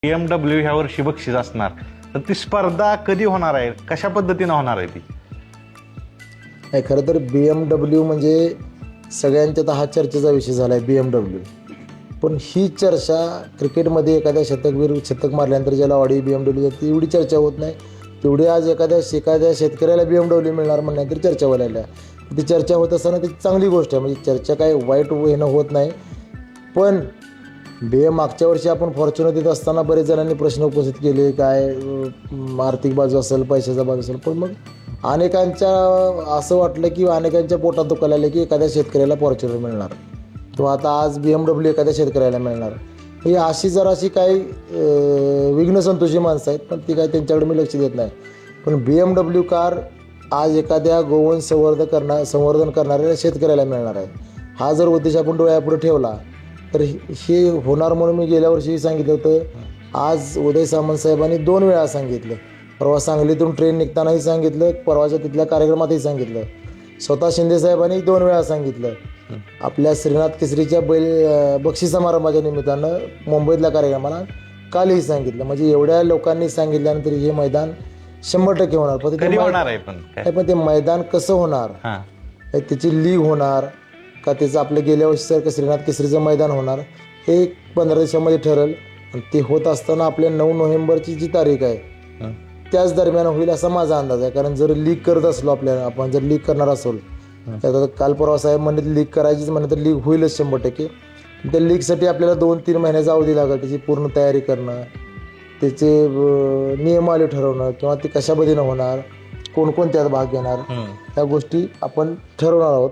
BMW ह्या वर्षी बक्षीस असणार, तर ती स्पर्धा कधी होणार आहे, कशा पद्धतीनं होणार आहे ती? नाही, खरं तर BMW म्हणजे सगळ्यांच्यात हा चर्चेचा विषय झाला आहे BMW. पण ही चर्चा क्रिकेटमध्ये एखाद्या शतक मारल्यानंतर ज्याला ऑडी BMW ती एवढी चर्चा होत नाही, तेवढी आज एखाद्या शेतकऱ्याला BMW मिळणार म्हणण्यानंतर चर्चा व्हायला लागल्या. ती चर्चा होत असताना ती चांगली गोष्ट आहे, म्हणजे चर्चा काय वाईट येणं होत नाही. पण मागच्या वर्षी आपण फॉर्च्युनर देत असताना बरेच जणांनी प्रश्न उपस्थित केले, काय आर्थिक बाजू असेल, पैशाचा बाजू असेल. पण मग अनेकांच्या असं वाटलं की अनेकांच्या पोटात दुखायला लागलं की एखाद्या शेतकऱ्याला फॉर्च्युनर मिळणार किंवा आता आज BMW एखाद्या शेतकऱ्याला मिळणार. ही अशी जराशी काही विघ्नसंतोषी माणसं आहेत, पण ती काय त्यांच्याकडे मी लक्ष देत नाही. पण BMW कार आज एखाद्या गोवंश संवर्धन करणाऱ्या शेतकऱ्याला मिळणार आहे. हा जर उद्देश आपण डोळ्यापुढे ठेवला तर हे होणार म्हणून मी गेल्या वर्षी सांगितलं होतं. आज उदय सामंत साहेबांनी 2 वेळा सांगितलं. परवा सांगलीतून ट्रेन निघतानाही सांगितलं, परवाच्या तिथल्या कार्यक्रमातही सांगितलं. स्वतः शिंदे साहेबांनी 2 वेळा सांगितलं. आपल्या श्रीनाथ केसरीच्या बक्षीस समारंभाच्या निमित्तानं मुंबईतल्या कार्यक्रमाला कालही सांगितलं. म्हणजे एवढ्या लोकांनी सांगितल्यानंतर हे मैदान 100% होणार. कधी होणार आहे पण ते मैदान कसं होणार, त्याची लीग होणार का, त्याचं आपलं गेल्या वर्षीसारखं श्रीनाथ केसरीचं मैदान होणार, हे 15 दिवसामध्ये ठरेल. आणि ते होत असताना आपल्या 9 नोव्हेंबरची जी तारीख आहे त्याच दरम्यान होईल असा माझा अंदाज आहे. कारण जर लीग करत असलो आपण जर लीग करणार असेल तर काल परवा साहेब म्हणले लीग करायचीच म्हणलं तर लीग होईलच 100%. त्या लीगसाठी आपल्याला 2-3 महिन्याचा अवधी लागेल. त्याची पूर्ण तयारी करणं, त्याचे नियमावली ठरवणं किंवा ते कशा पद्धतीनं होणार, कोण त्यात भाग घेणार, त्या गोष्टी आपण ठरवणार आहोत.